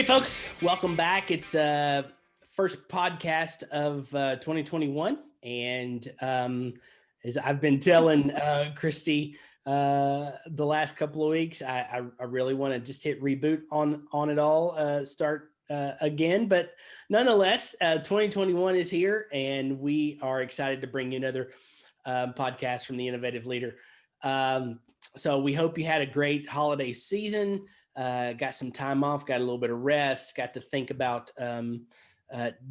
Hey folks, welcome back. It's first podcast of 2021, and as I've been telling Christy the last couple of weeks, I really want to just hit reboot on it all, start again. But nonetheless, 2021 is here, and we are excited to bring you another podcast from the Innovative Leader. So we hope you had a great holiday season. Got some time off, got a little bit of rest, got to think about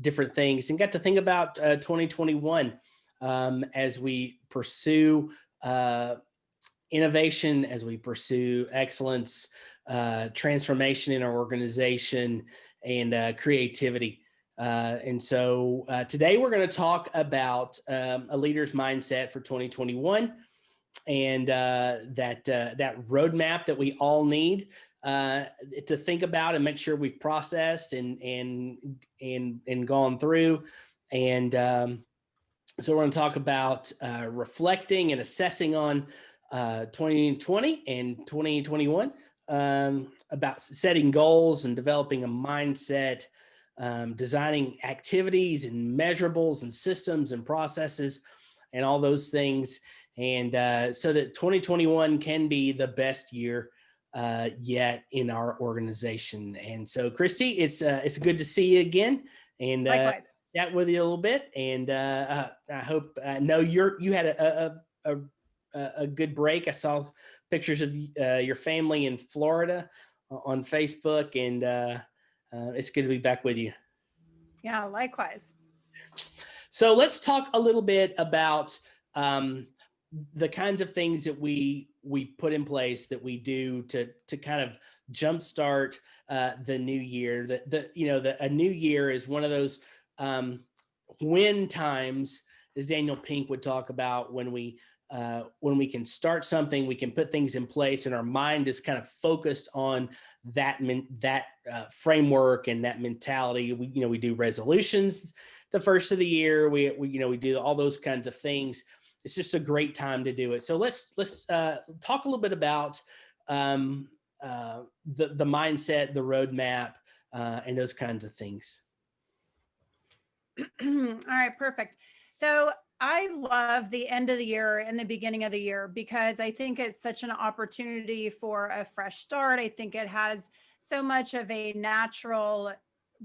different things, and got to think about 2021 as we pursue innovation, as we pursue excellence, transformation in our organization, and creativity. And so today we're going to talk about a leader's mindset for 2021, and that roadmap that we all need to think about and make sure we've processed and gone through. And so we're going to talk about reflecting and assessing on 2020 and 2021, about setting goals and developing a mindset, designing activities and measurables and systems and processes and all those things. And so that 2021 can be the best year yet in our organization. And so, Christy, it's good to see you again, and chat with you a little bit. And I hope I know you had a good break. I saw pictures of your family in Florida on Facebook, and it's good to be back with you. Yeah, likewise. So let's talk a little bit about the kinds of things that we put in place, that we do to kind of jumpstart the new year. A new year is one of those win times, as Daniel Pink would talk about, when we can start something, we can put things in place, and our mind is kind of focused on that framework and that mentality. We do resolutions the first of the year. We do all those kinds of things. It's just a great time to do it. So let's talk a little bit about the mindset, the roadmap, and those kinds of things. All right, perfect. So I love the end of the year and the beginning of the year, because I think it's such an opportunity for a fresh start. I think it has so much of a natural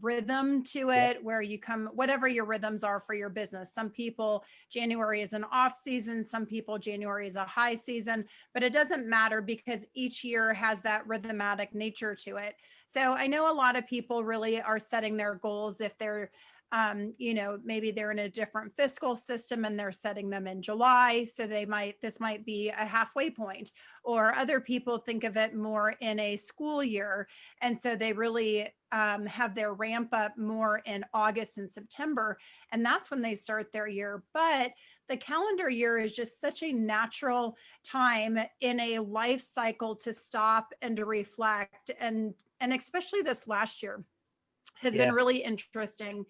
rhythm to it, where you come, whatever your rhythms are for your business. Some people, January is an off season. Some people, January is a high season, but it doesn't matter, because each year has that rhythmatic nature to it. So I know a lot of people really are setting their goals if they're maybe they're in a different fiscal system and they're setting them in July. So this might be a halfway point, or other people think of it more in a school year. And so they really have their ramp up more in August and September. And that's when they start their year. But the calendar year is just such a natural time in a life cycle to stop and to reflect. And especially this last year has been really interesting,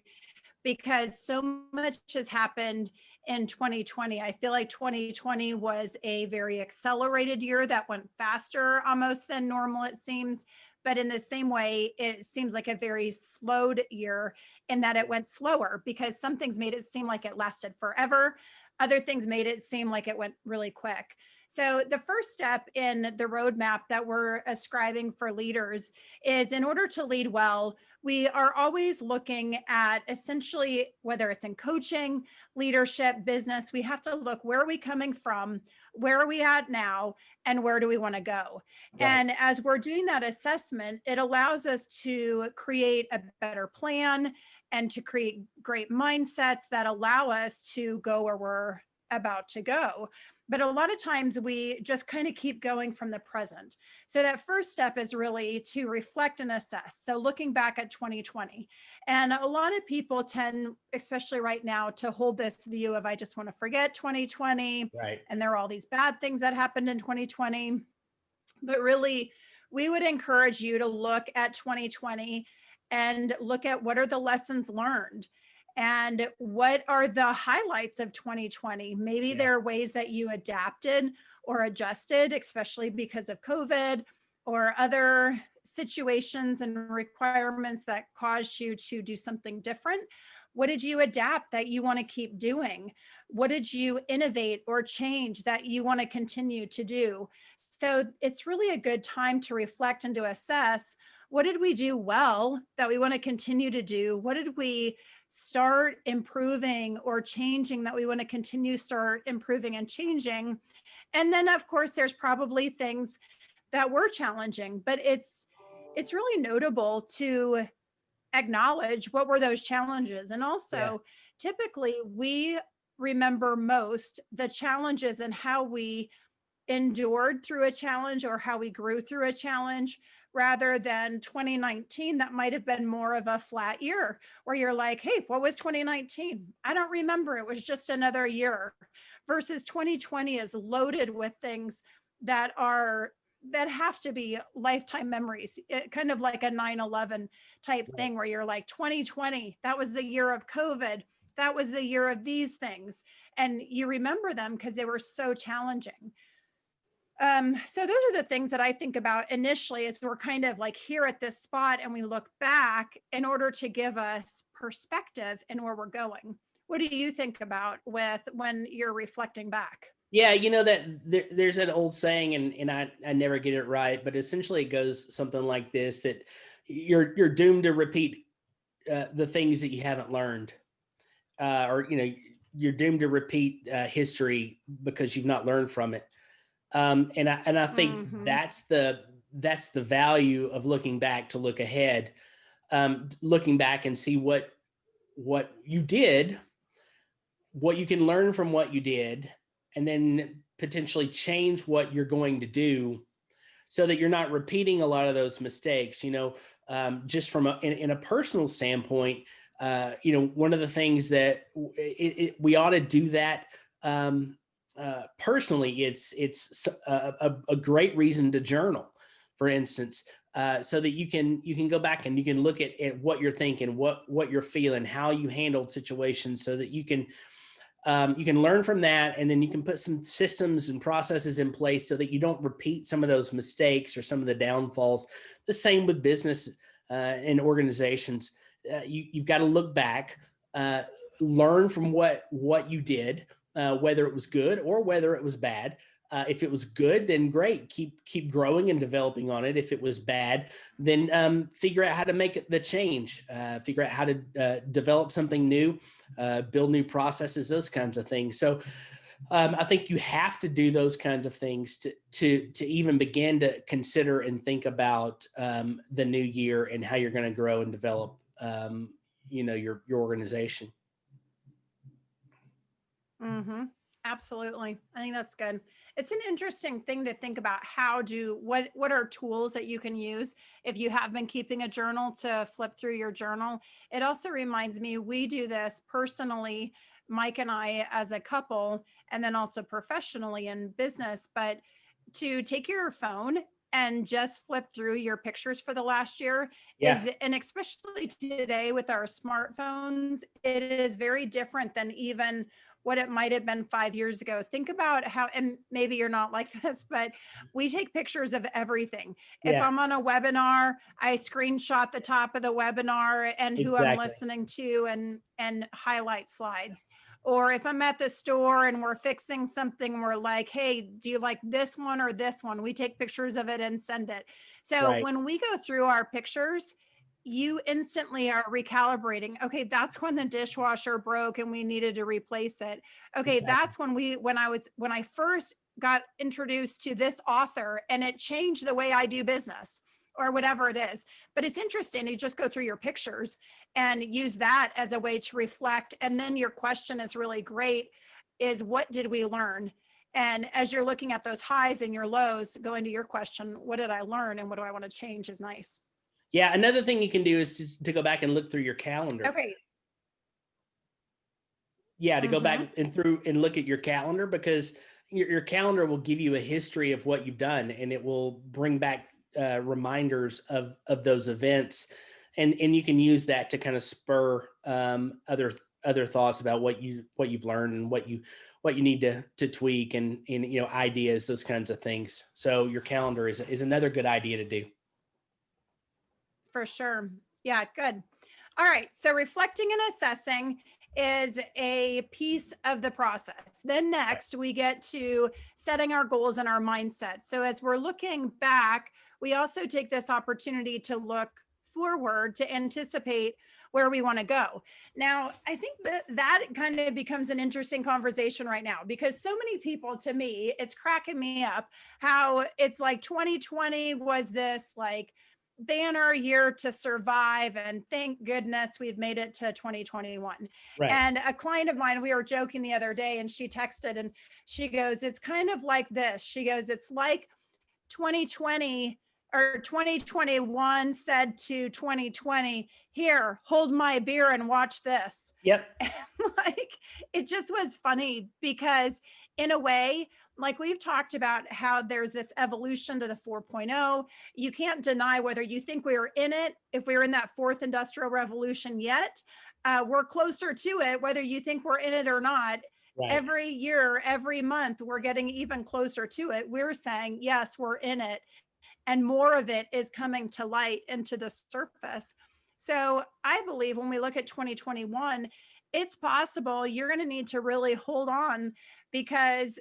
because so much has happened in 2020. I feel like 2020 was a very accelerated year that went faster almost than normal, it seems. But in the same way, it seems like a very slowed year in that it went slower, because some things made it seem like it lasted forever. Other things made it seem like it went really quick. So the first step in the roadmap that we're ascribing for leaders is, in order to lead well, we are always looking at, essentially, whether it's in coaching, leadership, business, we have to look, where are we coming from? Where are we at now? And where do we want to go? Right. And as we're doing that assessment, it allows us to create a better plan and to create great mindsets that allow us to go where we're about to go. But a lot of times we just kind of keep going from the present. So that first step is really to reflect and assess. So looking back at 2020, and a lot of people tend, especially right now, to hold this view of, I just want to forget 2020. Right. And there are all these bad things that happened in 2020. But really, we would encourage you to look at 2020 and look at, what are the lessons learned? And what are the highlights of 2020? Maybe there are ways that you adapted or adjusted, especially because of COVID or other situations and requirements that caused you to do something different? What did you adapt that you want to keep doing? What did you innovate or change that you want to continue to do? So it's really a good time to reflect and to assess, what did we do well that we want to continue to do? What did we start improving or changing that we want to continue start improving and changing? And then of course there's probably things that were challenging, but it's really notable to acknowledge what were those challenges. And also, typically we remember most the challenges and how we endured through a challenge or how we grew through a challenge, rather than 2019 that might have been more of a flat year where you're like, hey, what was 2019? I don't remember, it was just another year. Versus 2020 is loaded with things that have to be lifetime memories, kind of like a 9/11 type thing where you're like, 2020, that was the year of COVID, that was the year of these things, and you remember them because they were so challenging. So those are the things that I think about initially as we're kind of like here at this spot and we look back in order to give us perspective in where we're going. What do you think about with when you're reflecting back? Yeah, that there's that old saying, and I never get it right, but essentially it goes something like this: that you're doomed to repeat the things that you haven't learned, or you're doomed to repeat history because you've not learned from it. And I think that's the value of looking back to look ahead, looking back and see what you did, what you can learn from what you did, and then potentially change what you're going to do so that you're not repeating a lot of those mistakes. Just from in a personal standpoint, one of the things that we ought to do that. Personally, it's a great reason to journal, for instance, so that you can go back and you can look at what you're thinking, what you're feeling, how you handled situations, so that you can learn from that, and then you can put some systems and processes in place so that you don't repeat some of those mistakes or some of the downfalls. The same with business and organizations. You've got to look back, learn from what you did. Whether it was good or whether it was bad. If it was good, then great, keep growing and developing on it. If it was bad, then figure out how to make the change, figure out how to develop something new, build new processes, those kinds of things. So I think you have to do those kinds of things to even begin to consider and think about the new year and how you're going to grow and develop your organization. Absolutely. I think that's good. It's an interesting thing to think about what are tools that you can use if you have been keeping a journal to flip through your journal. It also reminds me, we do this personally, Mike and I as a couple, and then also professionally in business, but to take your phone and just flip through your pictures for the last year and especially today with our smartphones, it is very different than even what it might have been 5 years ago. Think about how, and maybe you're not like this, but we take pictures of everything. If I'm on a webinar, I screenshot the top of the webinar and who I'm listening to and highlight slides. Or if I'm at the store and we're fixing something, we're like, hey, do you like this one or this one? We take pictures of it and send it. So when we go through our pictures, you instantly are recalibrating. Okay, that's when the dishwasher broke and we needed to replace it. Okay, that's when I first got introduced to this author and it changed the way I do business, or whatever it is. But it's interesting, you just go through your pictures and use that as a way to reflect. And then your question is really great, is what did we learn? And as you're looking at those highs and your lows, going to your question, what did I learn and what do I want to change, is nice. Yeah, another thing you can do is to go back and look through your calendar. Okay. Yeah, to go back and look at your calendar, because your calendar will give you a history of what you've done, and it will bring back reminders of those events, and you can use that to kind of spur other thoughts about what you've learned and what you need to tweak and ideas, those kinds of things. So your calendar is another good idea to do. For sure. Yeah, good. All right. So reflecting and assessing is a piece of the process. Then next, we get to setting our goals and our mindset. So as we're looking back, we also take this opportunity to look forward to anticipate where we want to go. Now, I think that kind of becomes an interesting conversation right now, because so many people, to me, it's cracking me up how it's like 2020 was this like banner year to survive, and thank goodness we've made it to 2021. Right. And a client of mine, we were joking the other day, and she texted and she goes, it's kind of like this. She goes, it's like 2020 or 2021 said to 2020, here, hold my beer and watch this. Yep. And like, it just was funny because in a way, like we've talked about how there's this evolution to the 4.0. You can't deny whether you think we were in it, if we were in that fourth industrial revolution yet, we're closer to it, whether you think we're in it or not. Right. Every year, every month, we're getting even closer to it. We're saying, yes, we're in it. And more of it is coming to light and to the surface. So I believe when we look at 2021, it's possible you're going to need to really hold on, because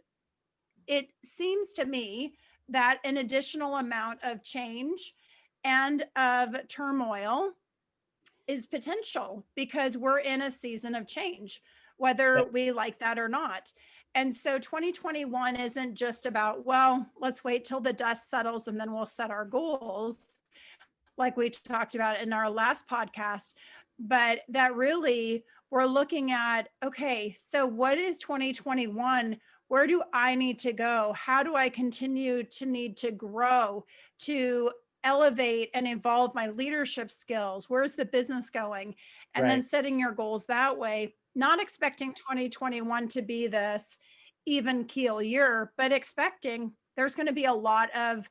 it seems to me that an additional amount of change and of turmoil is potential, because we're in a season of change, whether we like that or not. And so 2021 isn't just about, well, let's wait till the dust settles and then we'll set our goals, like we talked about in our last podcast, but that really we're looking at, okay, so what is 2021? Where do I need to go? How do I continue to need to grow, to elevate and evolve my leadership skills? Where's the business going? And then setting your goals that way, not expecting 2021 to be this even keel year, but expecting there's going to be a lot of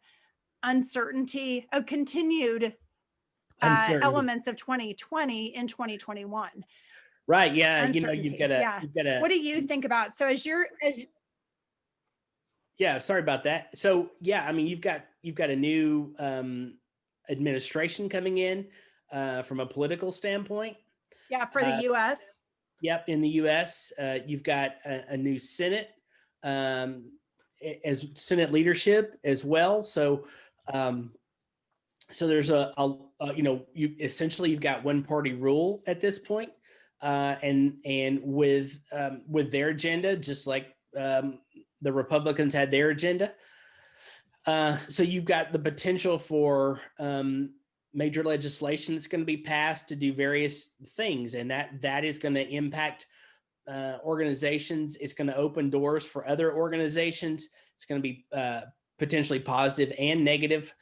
uncertainty, of continued elements of 2020 in 2021. Right. Yeah. You know, you've got to. What do you think about? So yeah, sorry about that. So yeah, I mean, you've got a new administration coming in from a political standpoint. Yeah, for the U.S. Yep, in the U.S., you've got a new Senate, as Senate leadership as well. So, so there's you've got one party rule at this point, and with their agenda, just like the Republicans had their agenda. So you've got the potential for major legislation that's going to be passed to do various things, and that is going to impact organizations. It's going to open doors for other organizations. It's going to be potentially positive and negative,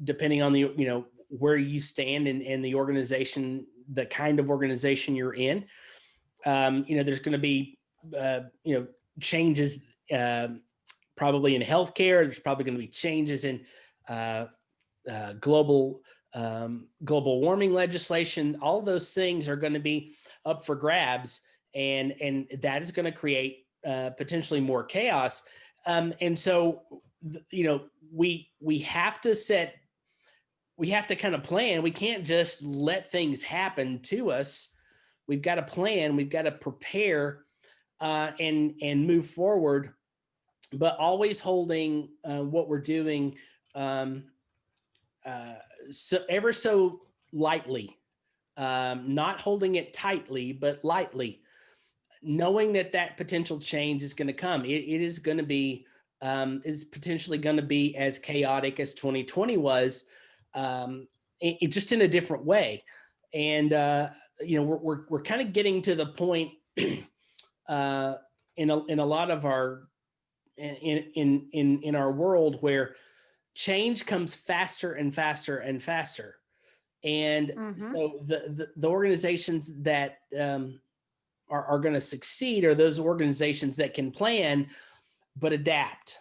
depending on the where you stand in the organization, the kind of organization you're in. There's going to be changes probably in healthcare. There's probably going to be changes in global warming legislation. All of those things are going to be up for grabs, and that is going to create potentially more chaos. And so, we have to kind of plan. We can't just let things happen to us. We've got to plan. We've got to prepare and move forward, but always holding what we're doing so ever so lightly, not holding it tightly, but lightly, knowing that potential change is going to come. It is going to be, is potentially going to be as chaotic as 2020 was, just in a different way. And, we're kind of getting to the point in a lot of our, in our world where change comes faster and faster and faster. And so the organizations that are going to succeed are those organizations that can plan but adapt.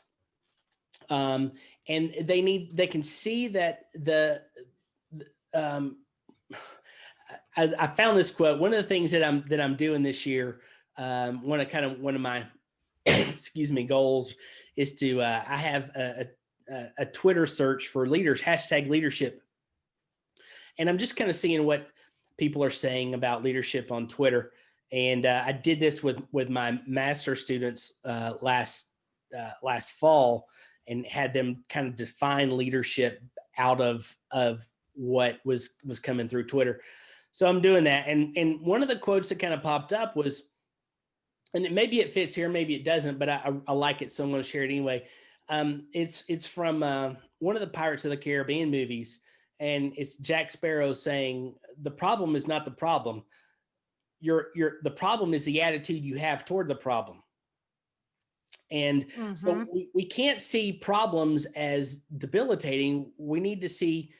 And they can see that I found this quote. One of the things that I'm doing this year, one of my goals is to I have a Twitter search for leaders, #leadership. And I'm just kind of seeing what people are saying about leadership on Twitter. And I did this with my master students last fall, and had them kind of define leadership out of what was coming through Twitter. So I'm doing that. And one of the quotes that kind of popped up was, and maybe it fits here, maybe it doesn't, but I like it, so I'm going to share it anyway. It's from one of the Pirates of the Caribbean movies, and it's Jack Sparrow saying, "The problem is not the problem. The problem is the attitude you have toward the problem." And so we can't see problems as debilitating. We need to see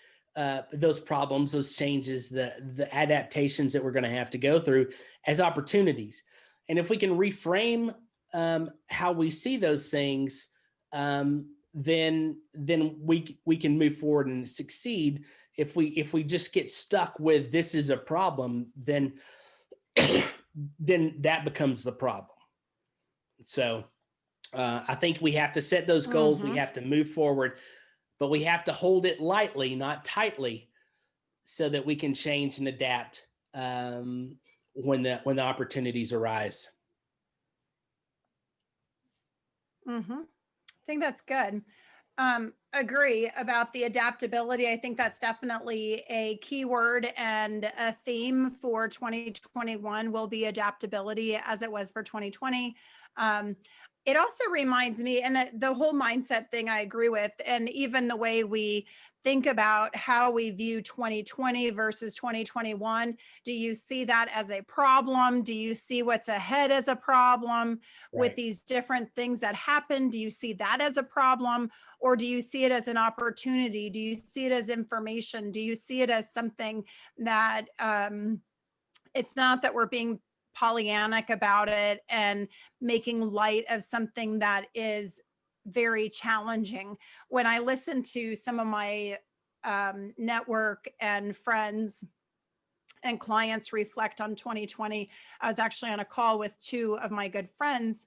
those problems, those changes, the adaptations that we're going to have to go through as opportunities. And if we can reframe how we see those things, then we can move forward and succeed. If we just get stuck with this is a problem, then then that becomes the problem. So I think we have to set those goals. We have to move forward, but we have to hold it lightly, not tightly, so that we can change and adapt when the opportunities arise. I think that's good. Agree about the adaptability. I think that's definitely a key word, and a theme for 2021 will be adaptability, as it was for 2020. It also reminds me, and the whole mindset thing I agree with, and even the way we think about how we view 2020 versus 2021. Do you see that as a problem? Do you see what's ahead as a problem with these different things that happen? Do you see that as a problem, or do you see it as an opportunity? Do you see it as information? Do you see it as something that it's not that we're being Pollyannic about it and making light of something that is very challenging? When I listen to some of my network and friends and clients reflect on 2020, I was actually on a call with two of my good friends,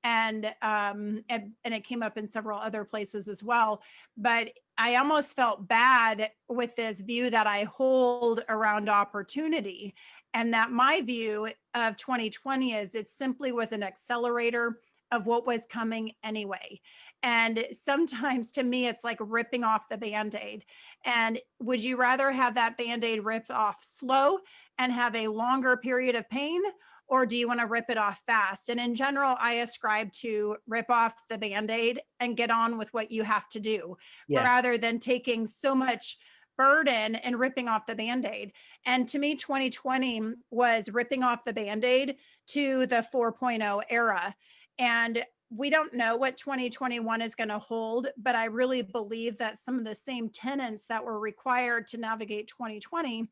and it came up in several other places as well. But I almost felt bad with this view that I hold around opportunity, and that my view of 2020 is it simply was an accelerator of what was coming anyway. And sometimes to me, it's like ripping off the Band-Aid. And would you rather have that Band-Aid ripped off slow and have a longer period of pain, or do you want to rip it off fast? And in general, I ascribe to rip off the Band-Aid and get on with what you have to do, rather than taking so much burden and ripping off the Band-Aid. And to me, 2020 was ripping off the Band-Aid to the 4.0 era. And we don't know what 2021 is going to hold, but I really believe that some of the same tenets that were required to navigate 2020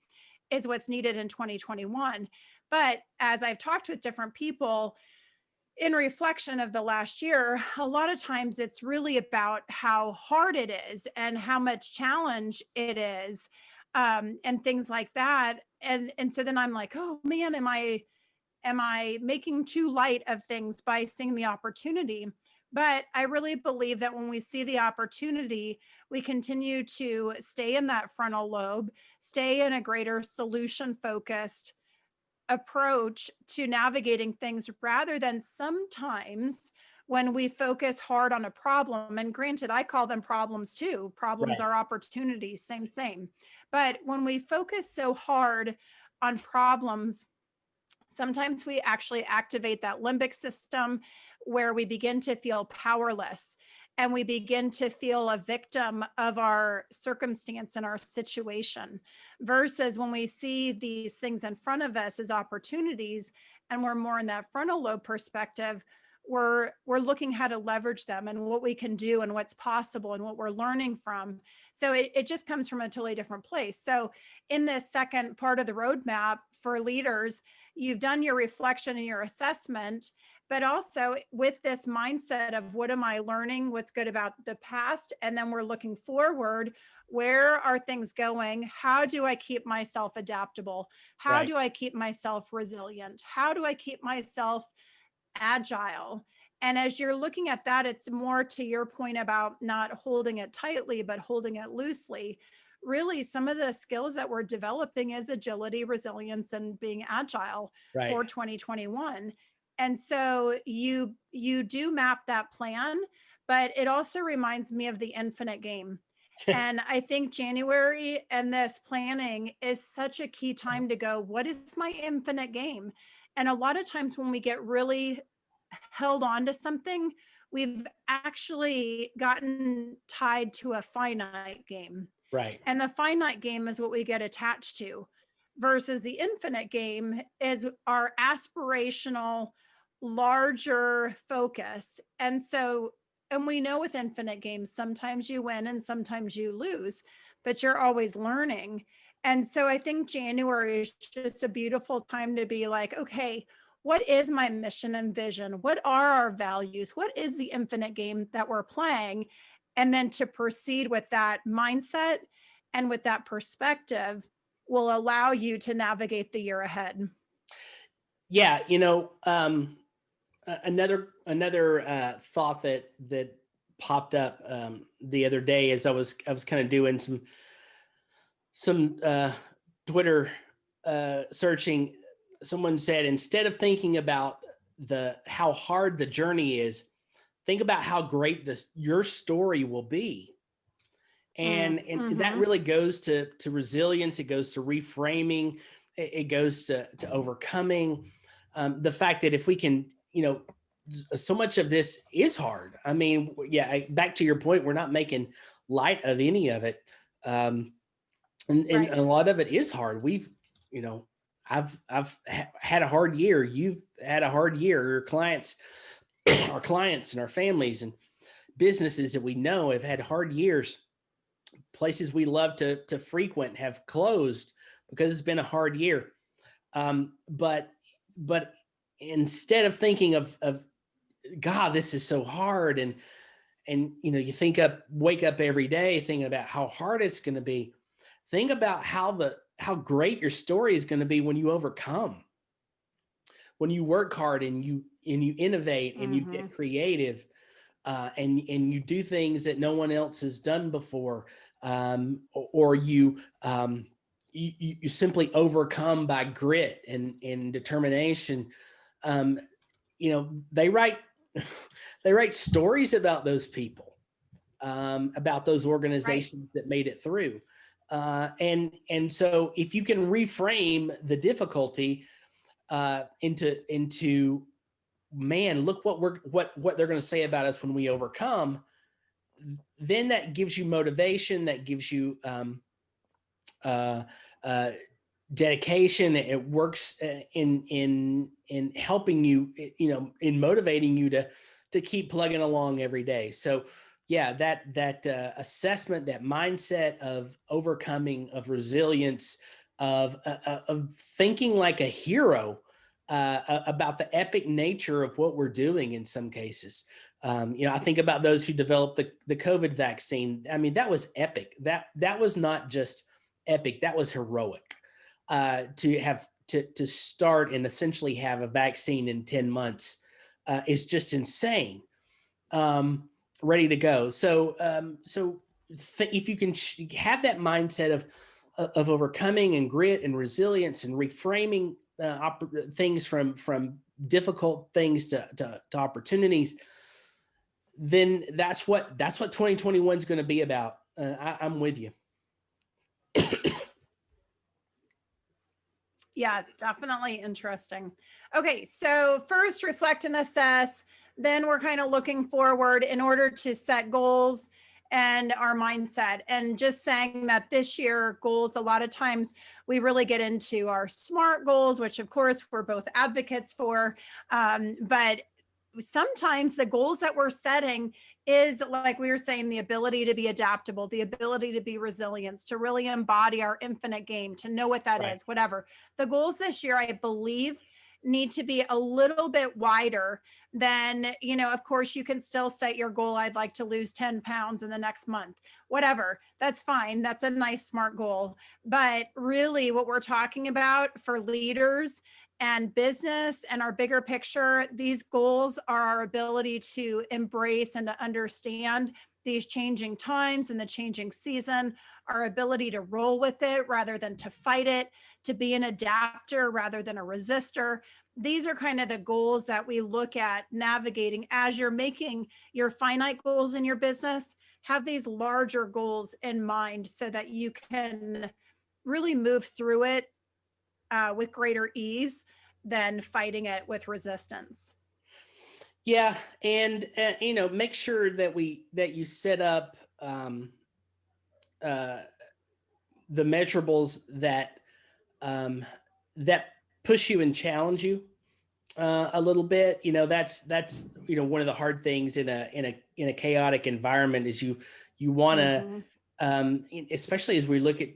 is what's needed in 2021. But as I've talked with different people in reflection of the last year, a lot of times it's really about how hard it is and how much challenge it is, and things like that. And so then I'm like, oh man, am I making too light of things by seeing the opportunity? But I really believe that when we see the opportunity, we continue to stay in that frontal lobe, stay in a greater solution focused approach to navigating things, rather than sometimes when we focus hard on a problem. And granted, I call them problems too. Problems are opportunities, same. But when we focus so hard on problems, sometimes we actually activate that limbic system, where we begin to feel powerless and we begin to feel a victim of our circumstance and our situation, versus when we see these things in front of us as opportunities and we're more in that frontal lobe perspective, we're looking how to leverage them and what we can do and what's possible and what we're learning from. So it just comes from a totally different place. So in this second part of the roadmap for leaders, you've done your reflection and your assessment, but also with this mindset of what am I learning, what's good about the past, and then we're looking forward. Where are things going? How do I keep myself adaptable? How do I keep myself resilient? How do I keep myself agile? And as you're looking at that, it's more to your point about not holding it tightly, but holding it loosely. really some of the skills that we're developing is agility, resilience, and being agile Right. for 2021. And so you do map that plan, but it also reminds me of the infinite game. And I think January and this planning is such a key time to go, what is my infinite game? And a lot of times when we get really held on to something, we've actually gotten tied to a finite game. Right. And the finite game is what we get attached to, versus the infinite game is our aspirational, larger focus. And so, and we know with infinite games, sometimes you win and sometimes you lose, but you're always learning. And so I think January is just a beautiful time to be like, okay, what is my mission and vision? What are our values? What is the infinite game that we're playing? And then to proceed with that mindset and with that perspective will allow you to navigate the year ahead. Yeah. Another thought that popped up the other day as I was kind of doing some Twitter searching. Someone said, instead of thinking about how hard the journey is, think about how great your story will be. And that really goes to resilience. It goes to reframing. It goes to overcoming the fact that if we can, so much of this is hard. I mean, yeah, back to your point, we're not making light of any of it. And a lot of it is hard. I've had a hard year. You've had a hard year. Your clients, our clients and our families and businesses that we know have had hard years. Places we love to frequent have closed because it's been a hard year. But instead of thinking of God, this is so hard, and you wake up every day thinking about how hard it's going to be. Think about how great your story is going to be when you overcome, when you work hard and you innovate and you get creative, and you do things that no one else has done before, or you simply overcome by grit and determination. They write stories about those people, about those organizations that made it through. And so if you can reframe the difficulty into man, look what they're going to say about us when we overcome, then that gives you motivation, that gives you dedication. It works in helping you, in motivating you to keep plugging along every day. So yeah, that assessment, that mindset of overcoming, of resilience, of thinking like a hero, about the epic nature of what we're doing in some cases. I think about those who developed the COVID vaccine. I mean, that was epic. That was not just epic, that was heroic. To start and essentially have a vaccine in 10 months is just insane. Ready to go. So if you can have that mindset of overcoming and grit and resilience and reframing things from difficult things to opportunities, then that's what 2021 is going to be about. I'm with you. Yeah, definitely interesting. Okay, so first reflect and assess, then we're kind of looking forward in order to set goals and our mindset. And just saying that this year goals, a lot of times we really get into our SMART goals, which of course we're both advocates for, but sometimes the goals that we're setting is, like we were saying, the ability to be adaptable, the ability to be resilient, to really embody our infinite game, to know what that is, whatever. The goals this year, I believe, need to be a little bit wider than, of course, you can still set your goal. I'd like to lose 10 pounds in the next month, whatever. That's fine. That's a nice, SMART goal. But really what we're talking about for leaders and business and our bigger picture, these goals are our ability to embrace and to understand these changing times and the changing season, our ability to roll with it rather than to fight it, to be an adapter rather than a resistor. These are kind of the goals that we look at navigating as you're making your finite goals in your business. Have these larger goals in mind so that you can really move through it with greater ease than fighting it with resistance. Yeah, and make sure that you set up uh, the measurables um, that push you and challenge you a little bit. That's one of the hard things in a chaotic environment is you want to, especially as we look at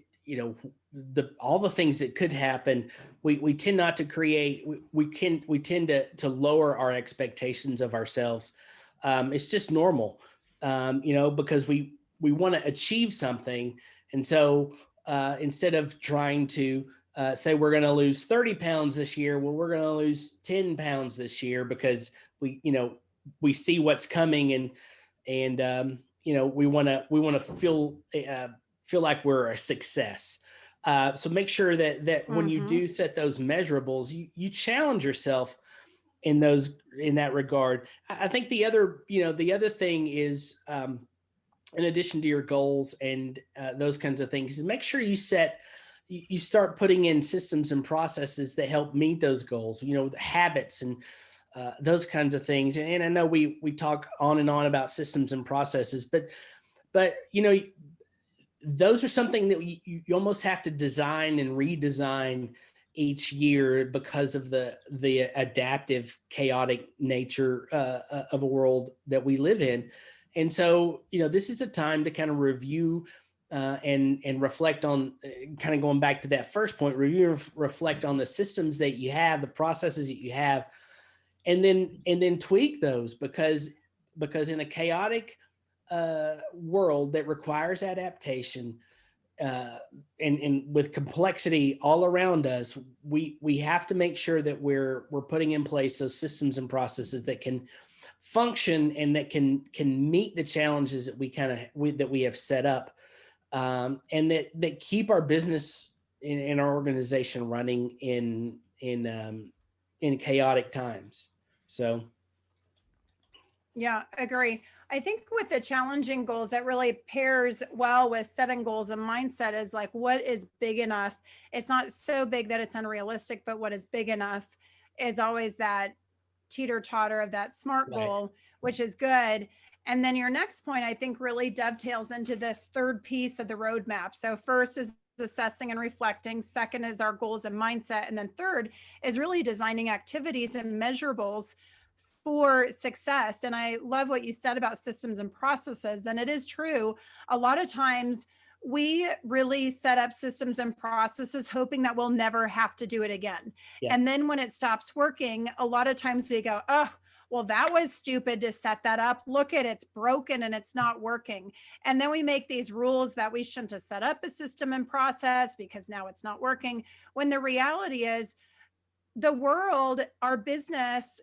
all the things that could happen. We tend not to create. We tend to lower our expectations of ourselves. It's just normal, because we want to achieve something, and so instead of trying to say we're going to lose 30 pounds this year, well, we're going to lose 10 pounds this year because we see what's coming, and we want to feel like we're a success. So make sure that when you do set those measurables, you challenge yourself in that regard. I think the other thing is, in addition to your goals and those kinds of things, is make sure you start putting in systems and processes that help meet those goals, the habits and those kinds of things. And I know we talk on and on about systems and processes, but those are something that you almost have to design and redesign each year because of the adaptive, chaotic nature of a world that we live in. And so, this is a time to kind of review and reflect on, kind of going back to that first point, review and reflect on the systems that you have, the processes that you have, and then tweak those, because in a chaotic world that requires adaptation, and with complexity all around us, we have to make sure that we're putting in place those systems and processes that can function and that can meet the challenges that we have set up, and that keep our business and our organization running in chaotic times. So. Yeah, agree. I think with the challenging goals, that really pairs well with setting goals and mindset is like, what is big enough? It's not so big that it's unrealistic, but what is big enough is always that teeter totter of that SMART goal, which is good. And then your next point, I think, really dovetails into this third piece of the roadmap. So first is assessing and reflecting. Second is our goals and mindset. And then third is really designing activities and measurables for success. And I love what you said about systems and processes. And it is true. A lot of times we really set up systems and processes hoping that we'll never have to do it again. Yeah. And then when it stops working, a lot of times we go, oh, well, that was stupid to set that up. Look at it's broken and it's not working. And then we make these rules that we shouldn't have set up a system and process because now it's not working. When the reality is the world, our business,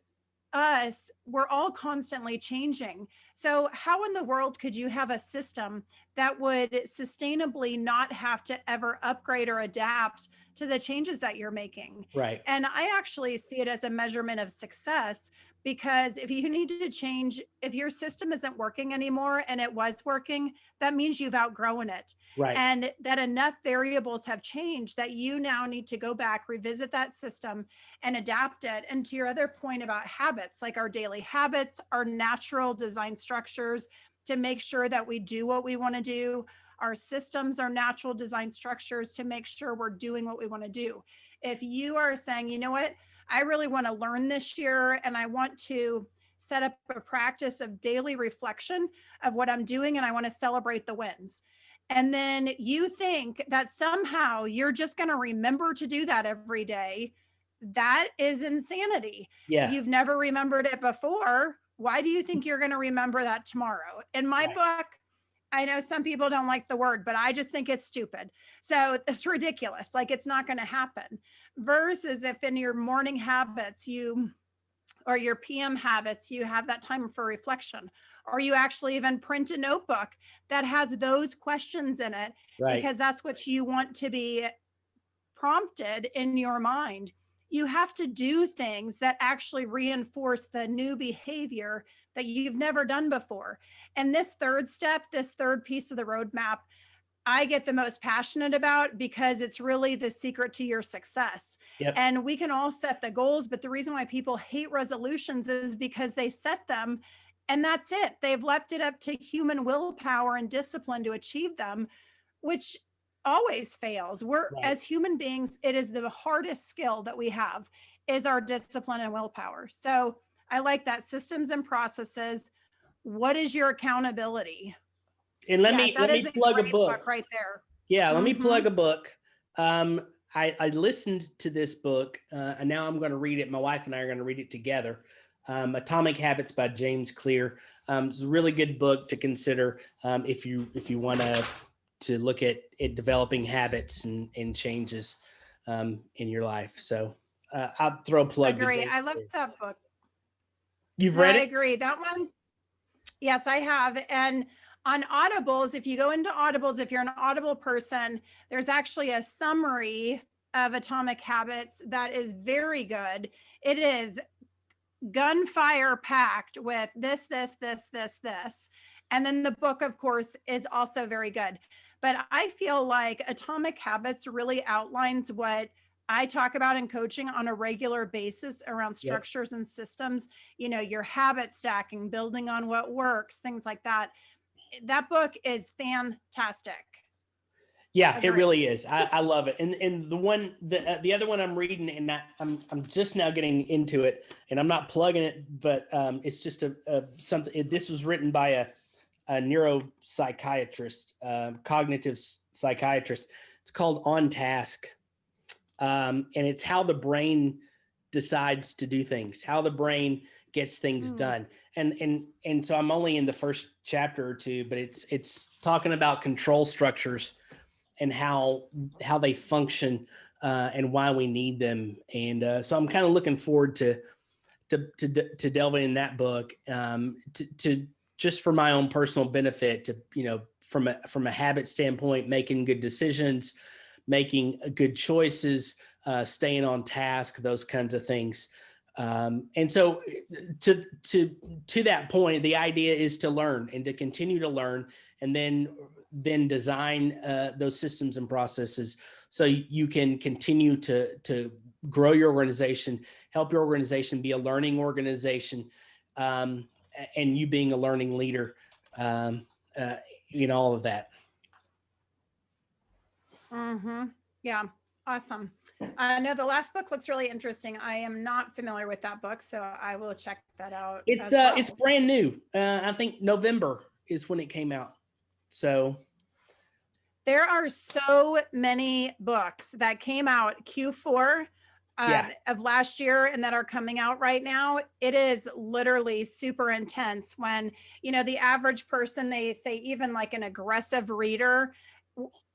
us, we're all constantly changing. So how in the world could you have a system that would sustainably not have to ever upgrade or adapt to the changes that you're making? Right. And I actually see it as a measurement of success, because if you need to change, if your system isn't working anymore and it was working, that means you've outgrown it. Right. And that enough variables have changed that you now need to go back, revisit that system and adapt it. And to your other point about habits, like our daily habits, our natural design structures to make sure that we do what we want to do. Our systems are natural design structures to make sure we're doing what we want to do. If you are saying, you know what, I really want to learn this year and I want to set up a practice of daily reflection of what I'm doing and I want to celebrate the wins. And then you think that somehow you're just going to remember to do that every day. That is insanity. Yeah. You've never remembered it before. Why do you think you're going to remember that tomorrow? In my book, I know some people don't like the word, but I just think it's stupid. So it's ridiculous. Like it's not going to happen. Versus if in your morning habits, or your PM habits, you have that time for reflection. or you actually even print a notebook that has those questions in it, Right. because that's what you want to be prompted in your mind. You have to do things that actually reinforce the new behavior that you've never done before. And this third step, this third piece of the roadmap, I get the most passionate about, because it's really the secret to your success. Yep. And we can all set the goals, but the reason why people hate resolutions is because they set them and that's it. They've left it up to human willpower and discipline to achieve them, which always fails. We're, Right. as human beings, it is the hardest skill that we have, is our discipline and willpower. So I like that. Systems and processes. What is your accountability? And let me plug a book right there. Yeah, let me plug a book. I listened to this book, and now I'm going to read it. My wife and I are going to read it together. Atomic Habits by James Clear. It's a really good book to consider if you want to look at developing habits and changes in your life. So I'll throw a plug. Agree. I love that book. You've read it? I agree. That one. Yes, I have. And on Audibles, if you go into Audibles, if you're an Audible person, there's actually a summary of Atomic Habits that is very good. It is gunfire packed with this. And then the book, of course, is also very good. But I feel like Atomic Habits really outlines what I talk about in coaching on a regular basis around structures and systems, you know, your habit stacking, building on what works, things like that. That book is fantastic. Yeah, it really is. I love it. And the other one I'm reading, and I'm just now getting into it, and I'm not plugging it, but it's just something. This was written by a neuropsychiatrist, cognitive psychiatrist. It's called On Task, and it's how the brain decides to do things, how the brain gets things done. And so I'm only in the first chapter or two, but it's talking about control structures and how they function and why we need them. And so I'm kind of looking forward to delving in that book to just for my own personal benefit, to, you know, from a habit standpoint, making good decisions, making good choices, staying on task, those kinds of things. And so to that point, the idea is to learn and to continue to learn, and then design those systems and processes so you can continue to grow your organization, help your organization be a learning organization, and you being a learning leader, in all of that. Yeah. Awesome. I know the last book looks really interesting. I am not familiar with that book, so I will check that out. It's brand new. I think November is when it came out. So there are so many books that came out Q4 of last year and that are coming out right now. It is literally super intense when, you know, the average person, they say even like an aggressive reader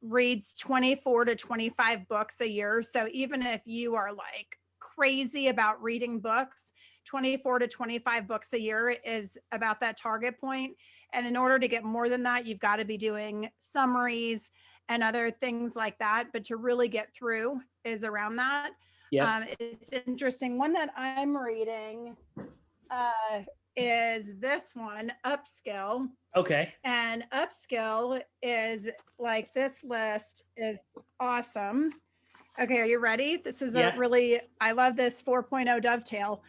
reads 24 to 25 books a year. So even if you are like crazy about reading books, 24 to 25 books a year is about that target point. And in order to get more than that, you've got to be doing summaries and other things like that. But to really get through is around that. Yeah. It's interesting. One that I'm reading is this one, Upskill. Okay. And Upskill is like, this list is awesome. Okay, are you ready? This is a really, I love this 4.0 dovetail.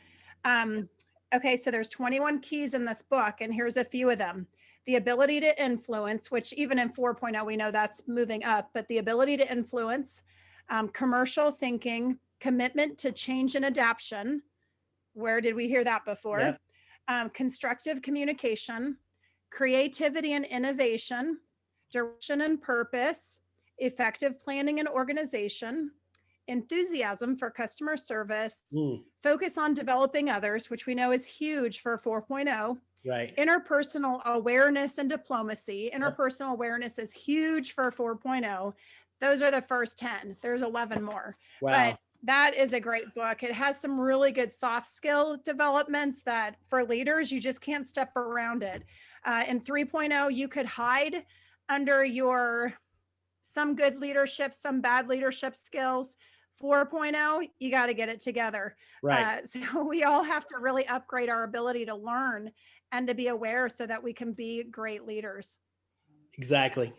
Okay, so there's 21 keys in this book, and here's a few of them. The ability to influence, which even in 4.0, we know that's moving up, but the ability to influence, commercial thinking, commitment to change and adaptation. Where did we hear that before? Constructive communication, creativity and innovation, direction and purpose, effective planning and organization, enthusiasm for customer service, focus on developing others, which we know is huge for 4.0. Right. Interpersonal awareness and diplomacy. Interpersonal awareness is huge for 4.0. Those are the first 10. There's 11 more. Wow. But That is a great book. It has some really good soft skill developments that for leaders, you just can't step around it. In 3.0, you could hide under your some good leadership, some bad leadership skills. 4.0, you got to get it together. Right. So we all have to really upgrade our ability to learn and to be aware so that we can be great leaders. Exactly.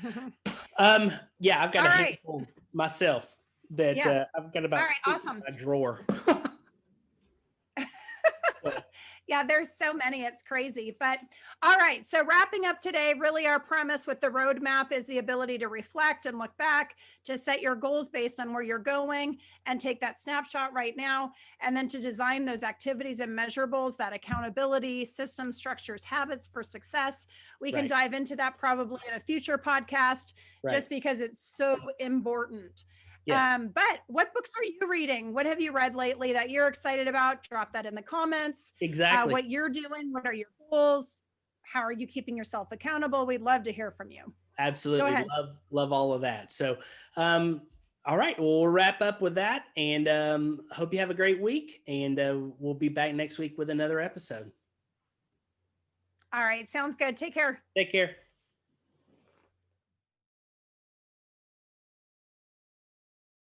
Yeah, I've got All a right. handful myself that Yeah. I've got about All right. 6 Awesome. in my drawer. Yeah, there's so many, it's crazy. But all right, so wrapping up today, really our premise with the roadmap is the ability to reflect and look back, to set your goals based on where you're going and take that snapshot right now, and then to design those activities and measurables, that accountability, system structures, habits for success. We can Right. dive into that probably in a future podcast, just because it's so important. Yes. But what books are you reading? What have you read lately that you're excited about? Drop that in the comments. Exactly. What you're doing, what are your goals? How are you keeping yourself accountable? We'd love to hear from you. Absolutely. Go ahead. Love all of that. So, all right, well, we'll wrap up with that, and hope you have a great week, and we'll be back next week with another episode. All right, sounds good. Take care. Take care.